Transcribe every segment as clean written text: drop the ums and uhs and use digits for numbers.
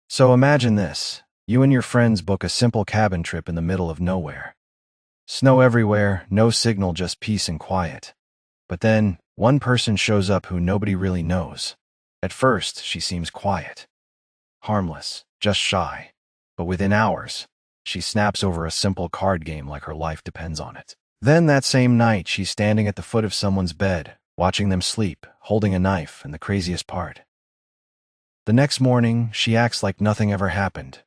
So imagine this. You and your friends book a simple cabin trip in the middle of nowhere. Snow everywhere, no signal, just peace and quiet. But then, one person shows up who nobody really knows. At first, she seems quiet, harmless, just shy. But within hours, she snaps over a simple card game like her life depends on it. Then that same night, she's standing at the foot of someone's bed, watching them sleep, holding a knife, and the craziest part. The next morning, she acts like nothing ever happened.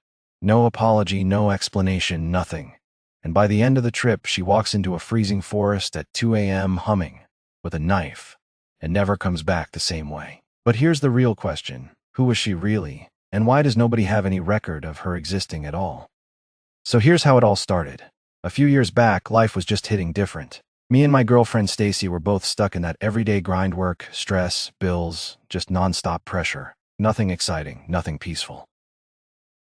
No apology, no explanation, nothing. And by the end of the trip, she walks into a freezing forest at 2 a.m. humming, with a knife, and never comes back the same way. But here's the real question. Who was she really? And why does nobody have any record of her existing at all? So here's how it all started. A few years back, life was just hitting different. Me and my girlfriend Stacy were both stuck in that everyday grind work, stress, bills, just nonstop pressure. Nothing exciting, nothing peaceful.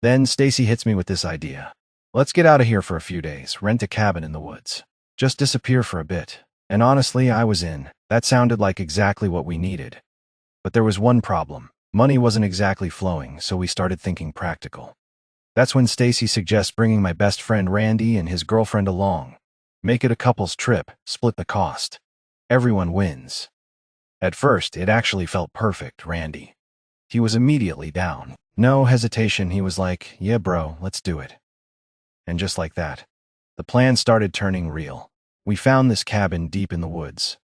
Then Stacy hits me with this idea. Let's get out of here for a few days, rent a cabin in the woods. Just disappear for a bit. And honestly, I was in. That sounded like exactly what we needed. But there was one problem. Money wasn't exactly flowing, so we started thinking practical. That's when Stacy suggests bringing my best friend Randy and his girlfriend along. Make it a couple's trip, split the cost. Everyone wins. At first, it actually felt perfect, Randy. He was immediately down. No hesitation, he was like, yeah bro, let's do it. And just like that, the plan started turning real. We found this cabin deep in the woods.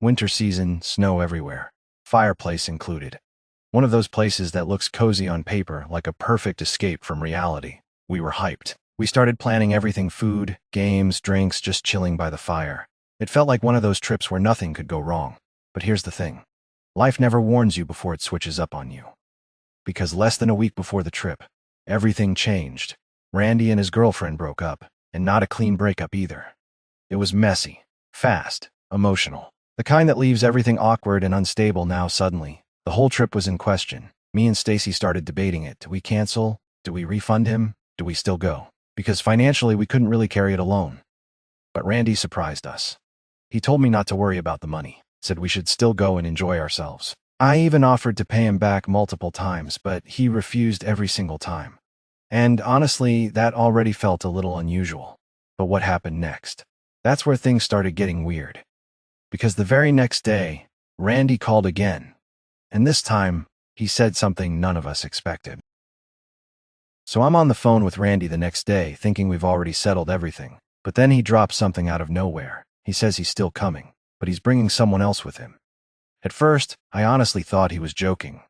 Winter season, snow everywhere. Fireplace included. One of those places that looks cozy on paper, like a perfect escape from reality. We were hyped. We started planning everything: food, games, drinks, just chilling by the fire. It felt like one of those trips where nothing could go wrong. But here's the thing. Life never warns you before it switches up on you. Because less than a week before the trip, everything changed. Randy and his girlfriend broke up, and not a clean breakup either. It was messy, fast, emotional. The kind that leaves everything awkward and unstable. Now suddenly, the whole trip was in question. Me and Stacy started debating it. Do we cancel? Do we refund him? Do we still go? Because financially we couldn't really carry it alone. But Randy surprised us. He told me not to worry about the money, said we should still go and enjoy ourselves. I even offered to pay him back multiple times, but he refused every single time. And honestly, that already felt a little unusual. But what happened next? That's where things started getting weird. Because the very next day, Randy called again. And this time, he said something none of us expected. So I'm on the phone with Randy the next day, thinking we've already settled everything. But then he drops something out of nowhere. He says he's still coming, but he's bringing someone else with him. At first, I honestly thought he was joking.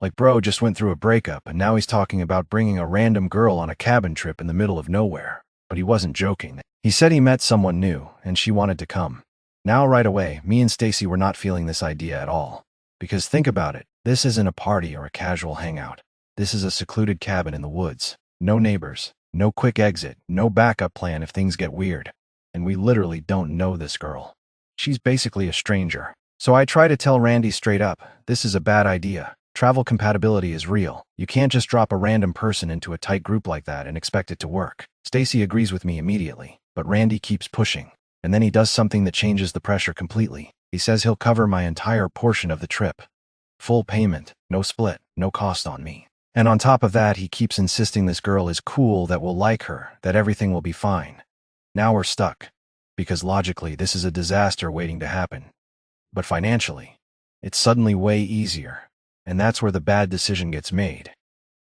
Like, bro just went through a breakup, and now he's talking about bringing a random girl on a cabin trip in the middle of nowhere. But he wasn't joking. He said he met someone new, and she wanted to come. Now right away, me and Stacy were not feeling this idea at all. Because think about it, this isn't a party or a casual hangout. This is a secluded cabin in the woods. No neighbors, no quick exit, no backup plan if things get weird. And we literally don't know this girl. She's basically a stranger. So I try to tell Randy straight up, this is a bad idea. Travel compatibility is real. You can't just drop a random person into a tight group like that and expect it to work. Stacy agrees with me immediately, but Randy keeps pushing. And then he does something that changes the pressure completely. He says he'll cover my entire portion of the trip. Full payment, no split, no cost on me. And on top of that, he keeps insisting this girl is cool, that we'll like her, that everything will be fine. Now we're stuck. Because logically, this is a disaster waiting to happen. But financially, it's suddenly way easier. And that's where the bad decision gets made.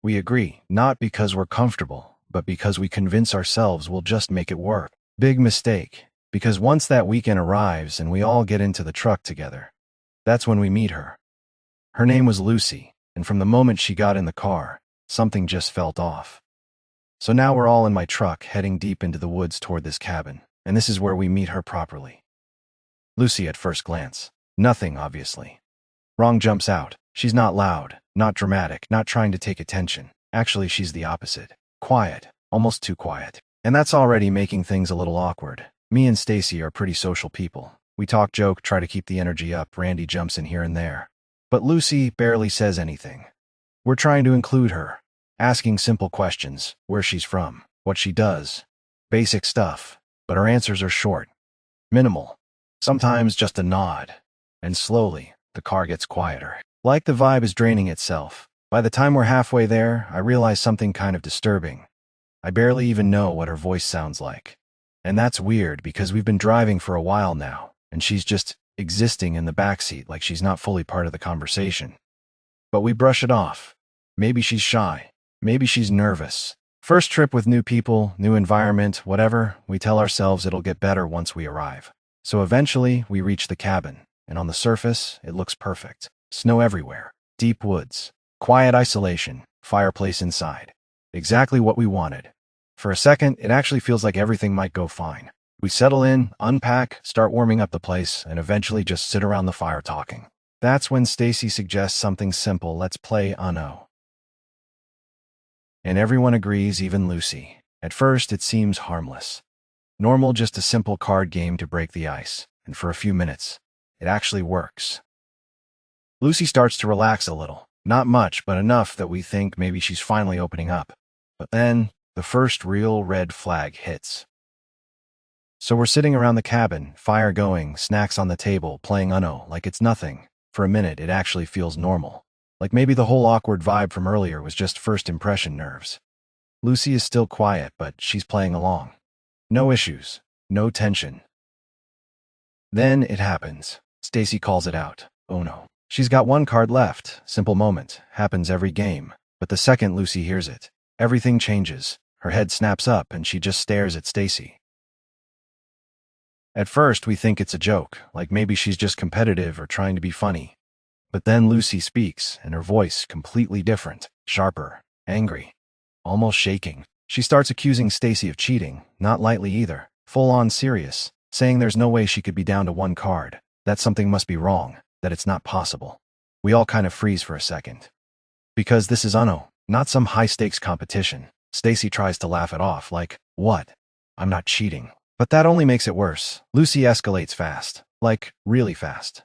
We agree, not because we're comfortable, but because we convince ourselves we'll just make it work. Big mistake, because once that weekend arrives and we all get into the truck together, that's when we meet her. Her name was Lucy, and from the moment she got in the car, something just felt off. So now we're all in my truck heading deep into the woods toward this cabin, and this is where we meet her properly. Lucy at first glance. Nothing, obviously. Wrong jumps out. She's not loud, not dramatic, not trying to take attention. Actually, she's the opposite. Quiet, almost too quiet. And that's already making things a little awkward. Me and Stacy are pretty social people. We talk, joke, try to keep the energy up. Randy jumps in here and there. But Lucy barely says anything. We're trying to include her, asking simple questions, where she's from, what she does. Basic stuff, but her answers are short. Minimal. Sometimes just a nod. And slowly, the car gets quieter. Like the vibe is draining itself. By the time we're halfway there, I realize something kind of disturbing. I barely even know what her voice sounds like. And that's weird because we've been driving for a while now, and she's just existing in the backseat like she's not fully part of the conversation. But we brush it off. Maybe she's shy. Maybe she's nervous. First trip with new people, new environment, whatever, we tell ourselves it'll get better once we arrive. So eventually, we reach the cabin, and on the surface, it looks perfect. Snow everywhere, deep woods, quiet isolation, fireplace inside. Exactly what we wanted. For a second, it actually feels like everything might go fine. We settle in, unpack, start warming up the place, and eventually just sit around the fire talking. That's when Stacy suggests something simple. Let's play Uno. And everyone agrees, even Lucy. At first, it seems harmless. Normal, just a simple card game to break the ice. And for a few minutes, it actually works. Lucy starts to relax a little. Not much, but enough that we think maybe she's finally opening up. But then, the first real red flag hits. So we're sitting around the cabin, fire going, snacks on the table, playing Uno like it's nothing. For a minute, it actually feels normal. Like maybe the whole awkward vibe from earlier was just first impression nerves. Lucy is still quiet, but she's playing along. No issues. No tension. Then it happens. Stacy calls it out. Oh no. She's got one card left. Simple moment. Happens every game. But the second Lucy hears it, everything changes. Her head snaps up and she just stares at Stacy. At first, we think it's a joke, like maybe she's just competitive or trying to be funny. But then Lucy speaks, and her voice completely different, sharper, angry, almost shaking. She starts accusing Stacy of cheating, not lightly either, full-on serious, saying there's no way she could be down to one card, that something must be wrong, that it's not possible. We all kind of freeze for a second. Because this is Uno, not some high-stakes competition. Stacy tries to laugh it off, like, what? I'm not cheating. But that only makes it worse. Lucy escalates fast, like, really fast.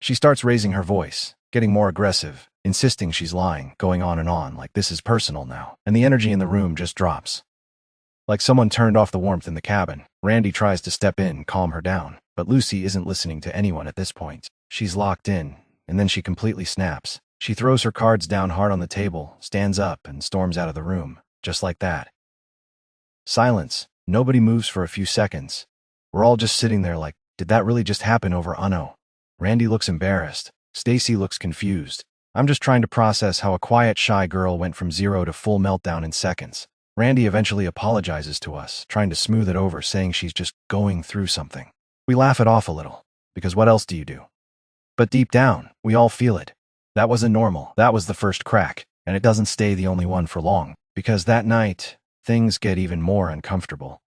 She starts raising her voice, getting more aggressive, insisting she's lying, going on like this is personal now, and the energy in the room just drops. Like someone turned off the warmth in the cabin. Randy tries to step in, calm her down, but Lucy isn't listening to anyone at this point. She's locked in, and then she completely snaps. She throws her cards down hard on the table, stands up, and storms out of the room, just like that. Silence. Nobody moves for a few seconds. We're all just sitting there like, did that really just happen over Uno? Randy looks embarrassed. Stacy looks confused. I'm just trying to process how a quiet, shy girl went from zero to full meltdown in seconds. Randy eventually apologizes to us, trying to smooth it over, saying she's just going through something. We laugh it off a little, because what else do you do? But deep down, we all feel it. That wasn't normal. That was the first crack, and it doesn't stay the only one for long, because that night, things get even more uncomfortable.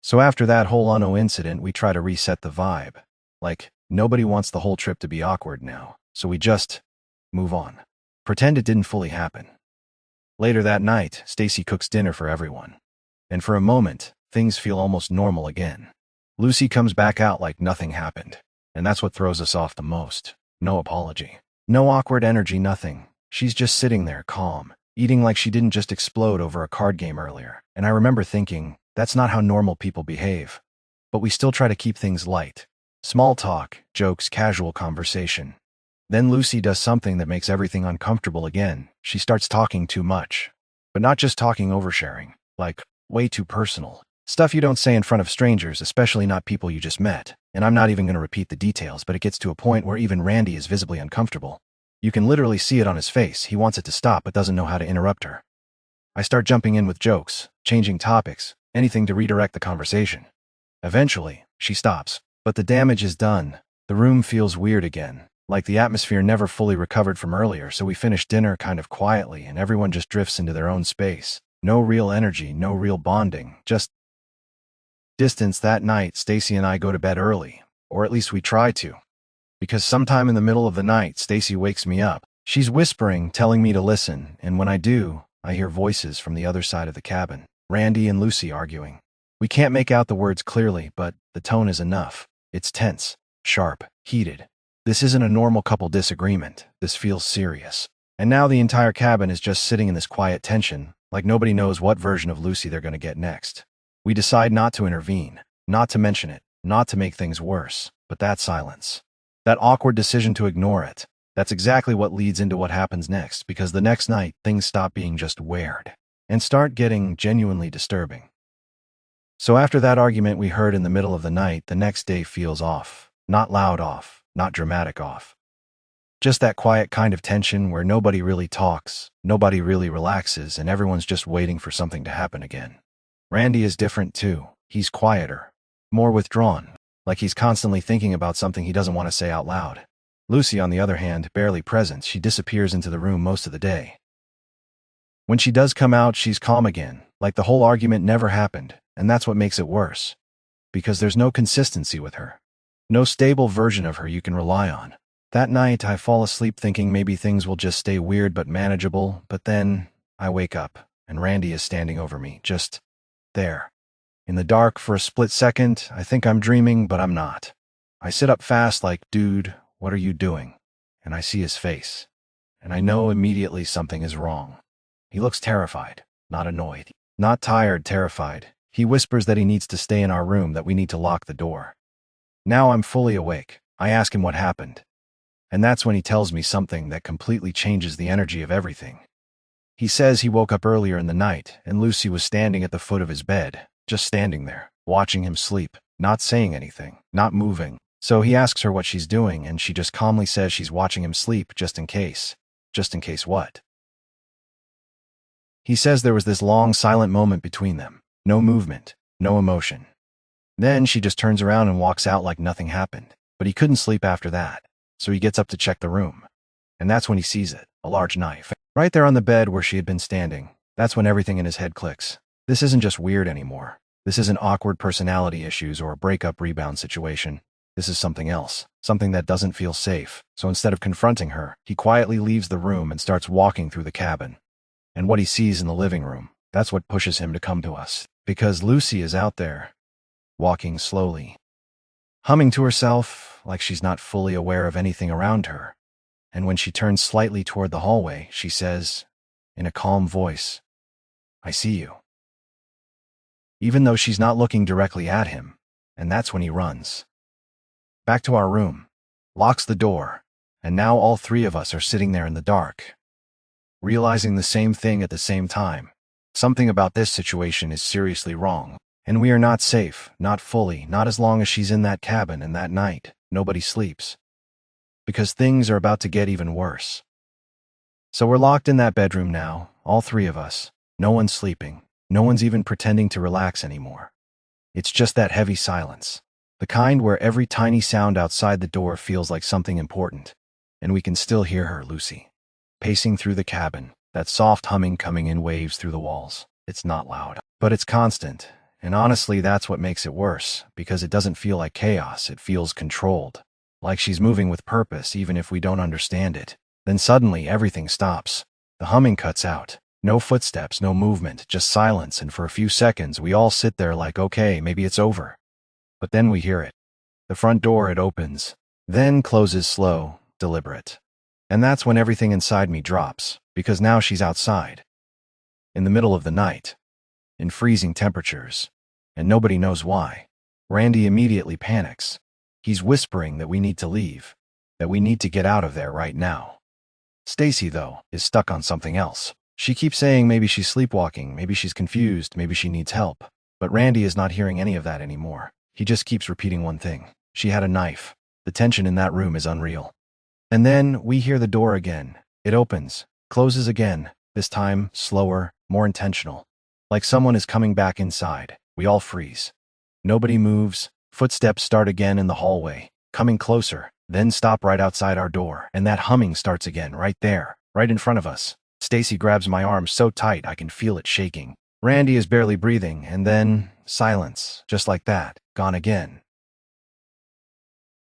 So after that whole Uno incident, we try to reset the vibe. Like, nobody wants the whole trip to be awkward now, so we just move on. Pretend it didn't fully happen. Later that night, Stacy cooks dinner for everyone. And for a moment, things feel almost normal again. Lucy comes back out like nothing happened. And that's what throws us off the most. No apology. No awkward energy, nothing. She's just sitting there, calm, eating like she didn't just explode over a card game earlier. And I remember thinking, that's not how normal people behave. But we still try to keep things light. Small talk, jokes, casual conversation. Then Lucy does something that makes everything uncomfortable again. She starts talking too much. But not just talking, oversharing. Like, way too personal. Stuff you don't say in front of strangers, especially not people you just met. And I'm not even going to repeat the details, but it gets to a point where even Randy is visibly uncomfortable. You can literally see it on his face. He wants it to stop but doesn't know how to interrupt her. I start jumping in with jokes, changing topics, anything to redirect the conversation. Eventually, she stops. But the damage is done. The room feels weird again, like the atmosphere never fully recovered from earlier, so we finish dinner kind of quietly and everyone just drifts into their own space. No real energy, no real bonding, just distance. That night, Stacy and I go to bed early, or at least we try to. Because sometime in the middle of the night, Stacy wakes me up. She's whispering, telling me to listen, and when I do, I hear voices from the other side of the cabin. Randy and Lucy arguing. We can't make out the words clearly, but the tone is enough. It's tense, sharp, heated. This isn't a normal couple disagreement. This feels serious. And now the entire cabin is just sitting in this quiet tension, like nobody knows what version of Lucy they're going to get next. We decide not to intervene, not to mention it, not to make things worse, but that silence. That awkward decision to ignore it. That's exactly what leads into what happens next, because the next night, things stop being just weird and start getting genuinely disturbing. So after that argument we heard in the middle of the night, the next day feels off. Not loud off, not dramatic off. Just that quiet kind of tension where nobody really talks, nobody really relaxes, and everyone's just waiting for something to happen again. Randy is different too. He's quieter, more withdrawn, like he's constantly thinking about something he doesn't want to say out loud. Lucy, on the other hand, barely present. She disappears into the room most of the day. When she does come out, she's calm again, like the whole argument never happened, and that's what makes it worse. Because there's no consistency with her. No stable version of her you can rely on. That night, I fall asleep thinking maybe things will just stay weird but manageable, but then I wake up, and Randy is standing over me, just there. In the dark for a split second, I think I'm dreaming, but I'm not. I sit up fast like, dude, what are you doing? And I see his face. And I know immediately something is wrong. He looks terrified, not annoyed. Not tired, terrified. He whispers that he needs to stay in our room, that we need to lock the door. Now I'm fully awake. I ask him what happened. And that's when he tells me something that completely changes the energy of everything. He says he woke up earlier in the night, and Lucy was standing at the foot of his bed, just standing there, watching him sleep, not saying anything, not moving. So he asks her what she's doing, and she just calmly says she's watching him sleep just in case. Just in case what? He says there was this long, silent moment between them. No movement, no emotion. Then she just turns around and walks out like nothing happened. But he couldn't sleep after that, so he gets up to check the room. And that's when he sees it, a large knife. Right there on the bed where she had been standing. That's when everything in his head clicks. This isn't just weird anymore. This isn't awkward personality issues or a breakup rebound situation. This is something else, something that doesn't feel safe. So instead of confronting her, he quietly leaves the room and starts walking through the cabin. And what he sees in the living room, that's what pushes him to come to us. Because Lucy is out there, walking slowly, humming to herself like she's not fully aware of anything around her. And when she turns slightly toward the hallway, she says, in a calm voice, "I see you." Even though she's not looking directly at him, and that's when he runs. Back to our room, locks the door, and now all three of us are sitting there in the dark, realizing the same thing at the same time. Something about this situation is seriously wrong, and we are not safe, not fully, not as long as she's in that cabin, and that night, nobody sleeps. Because things are about to get even worse. So we're locked in that bedroom now, all three of us. No one's sleeping. No one's even pretending to relax anymore. It's just that heavy silence. The kind where every tiny sound outside the door feels like something important. And we can still hear her, Lucy, pacing through the cabin, that soft humming coming in waves through the walls. It's not loud, but it's constant. And honestly, that's what makes it worse, because it doesn't feel like chaos, it feels controlled. Like she's moving with purpose, even if we don't understand it. Then suddenly, everything stops. The humming cuts out. No footsteps, no movement, just silence, and for a few seconds, we all sit there like, okay, maybe it's over. But then we hear it. The front door, it opens, then closes slow, deliberate. And that's when everything inside me drops, because now she's outside. In the middle of the night. In freezing temperatures. And nobody knows why. Randy immediately panics. He's whispering that we need to leave, that we need to get out of there right now. Stacy, though, is stuck on something else. She keeps saying maybe she's sleepwalking, maybe she's confused, maybe she needs help. But Randy is not hearing any of that anymore. He just keeps repeating one thing. She had a knife. The tension in that room is unreal. And then we hear the door again. It opens, closes again, this time slower, more intentional. Like someone is coming back inside. We all freeze. Nobody moves. Footsteps start again in the hallway, coming closer, then stop right outside our door. And that humming starts again, right there, right in front of us. Stacy grabs my arm so tight I can feel it shaking. Randy is barely breathing, and then silence, just like that, gone again.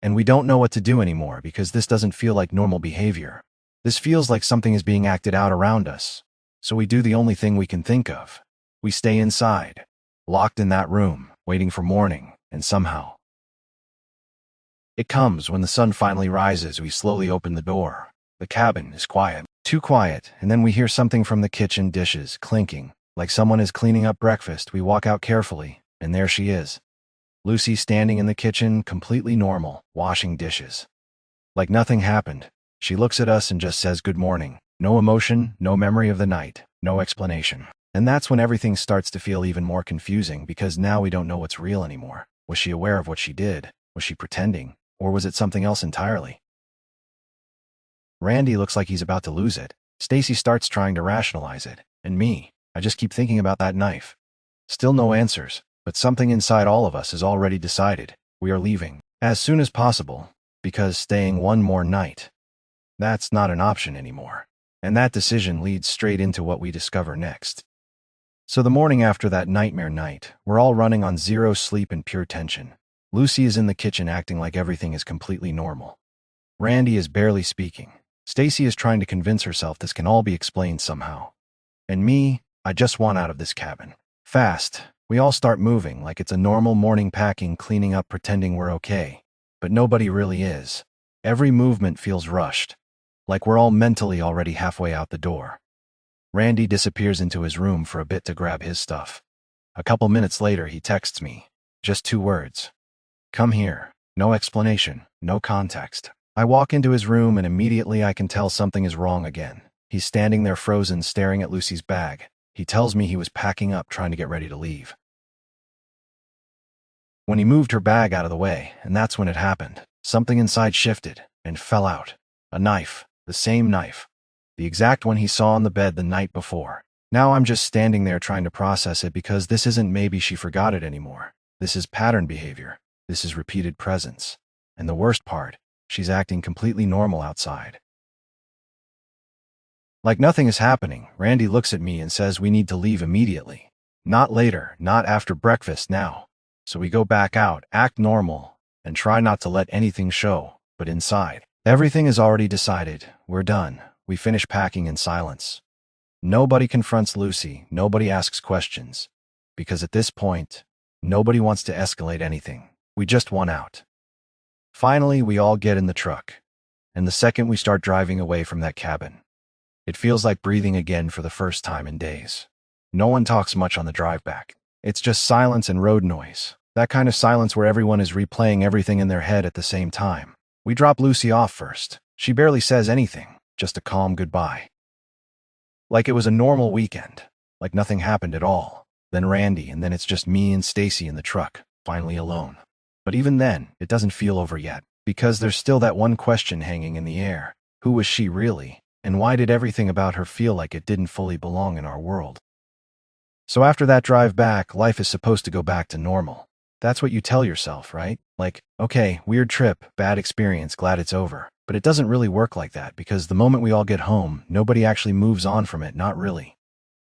And we don't know what to do anymore, because this doesn't feel like normal behavior. This feels like something is being acted out around us. So we do the only thing we can think of. We stay inside, locked in that room, waiting for morning, and somehow it comes. When the sun finally rises, we slowly open the door. The cabin is quiet. Too quiet, and then we hear something from the kitchen, dishes clinking, like someone is cleaning up breakfast. We walk out carefully, and there she is. Lucy standing in the kitchen, completely normal, washing dishes. Like nothing happened. She looks at us and just says good morning. No emotion, no memory of the night, no explanation. And that's when everything starts to feel even more confusing because now we don't know what's real anymore. Was she aware of what she did? Was she pretending? Or was it something else entirely? Randy looks like he's about to lose it. Stacy starts trying to rationalize it. And me, I just keep thinking about that knife. Still no answers, but something inside all of us is already decided. We are leaving as soon as possible, because staying one more night, that's not an option anymore. And that decision leads straight into what we discover next. So the morning after that nightmare night, we're all running on zero sleep and pure tension. Lucy is in the kitchen acting like everything is completely normal. Randy is barely speaking. Stacy is trying to convince herself this can all be explained somehow. And me, I just want out of this cabin. Fast. We all start moving like it's a normal morning, packing, cleaning up, pretending we're okay. But nobody really is. Every movement feels rushed, like we're all mentally already halfway out the door. Randy disappears into his room for a bit to grab his stuff. A couple minutes later, he texts me. Just 2 words. Come here. No explanation, no context. I walk into his room and immediately I can tell something is wrong again. He's standing there frozen, staring at Lucy's bag. He tells me he was packing up, trying to get ready to leave. When he moved her bag out of the way, and that's when it happened, something inside shifted and fell out. A knife. The same knife. The exact one he saw on the bed the night before. Now I'm just standing there trying to process it because this isn't maybe she forgot it anymore. This is pattern behavior. This is repeated presence. And the worst part, she's acting completely normal outside. Like nothing is happening, Randy looks at me and says we need to leave immediately. Not later, not after breakfast, now. So we go back out, act normal, and try not to let anything show, but inside, everything is already decided. We're done. We finish packing in silence. Nobody confronts Lucy, nobody asks questions. Because at this point, nobody wants to escalate anything. We just want out. Finally, we all get in the truck. And the second we start driving away from that cabin, it feels like breathing again for the first time in days. No one talks much on the drive back. It's just silence and road noise. That kind of silence where everyone is replaying everything in their head at the same time. We drop Lucy off first. She barely says anything, just a calm goodbye. Like it was a normal weekend, like nothing happened at all. Then Randy, and then it's just me and Stacy in the truck, finally alone. But even then, it doesn't feel over yet, because there's still that one question hanging in the air. Who was she really? And why did everything about her feel like it didn't fully belong in our world? So after that drive back, life is supposed to go back to normal. That's what you tell yourself, right? Like, okay, weird trip, bad experience, glad it's over. But it doesn't really work like that because the moment we all get home, nobody actually moves on from it, not really.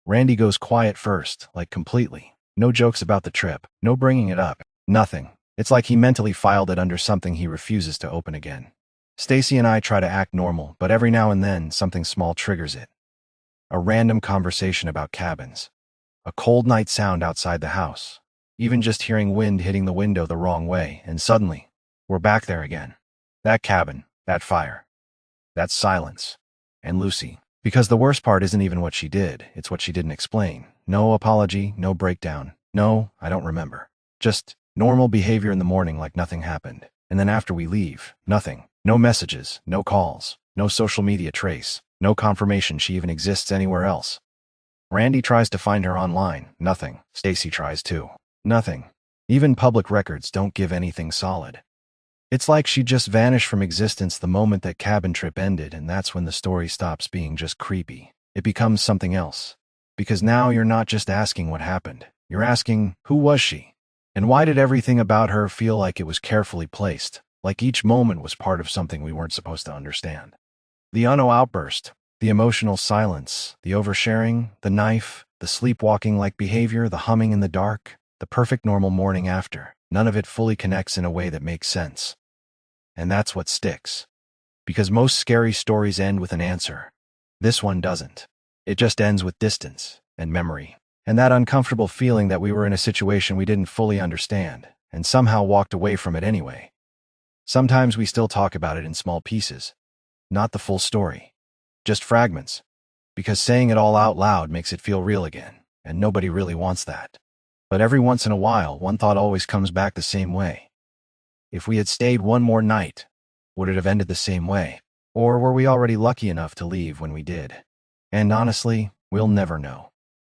Randy goes quiet first, like completely. No jokes about the trip, no bringing it up, nothing. It's like he mentally filed it under something he refuses to open again. Stacy and I try to act normal, but every now and then something small triggers it. A random conversation about cabins. A cold night sound outside the house. Even just hearing wind hitting the window the wrong way, and suddenly, we're back there again. That cabin, that fire, that silence, and Lucy. Because the worst part isn't even what she did, it's what she didn't explain. No apology, no breakdown. No, I don't remember. Just normal behavior in the morning like nothing happened. And then after we leave, nothing. No messages, no calls, no social media trace, no confirmation she even exists anywhere else. Randy tries to find her online, nothing. Stacy tries too. Nothing. Even public records don't give anything solid. It's like she just vanished from existence the moment that cabin trip ended, and that's when the story stops being just creepy. It becomes something else. Because now you're not just asking what happened. You're asking, who was she? And why did everything about her feel like it was carefully placed? Like each moment was part of something we weren't supposed to understand. The outburst, the emotional silence, the oversharing, the knife, the sleepwalking-like behavior, the humming in the dark, the perfect normal morning after. None of it fully connects in a way that makes sense. And that's what sticks. Because most scary stories end with an answer. This one doesn't. It just ends with distance and memory. And that uncomfortable feeling that we were in a situation we didn't fully understand, and somehow walked away from it anyway. Sometimes we still talk about it in small pieces. Not the full story. Just fragments. Because saying it all out loud makes it feel real again, and nobody really wants that. But every once in a while, one thought always comes back the same way. If we had stayed one more night, would it have ended the same way? Or were we already lucky enough to leave when we did? And honestly, we'll never know.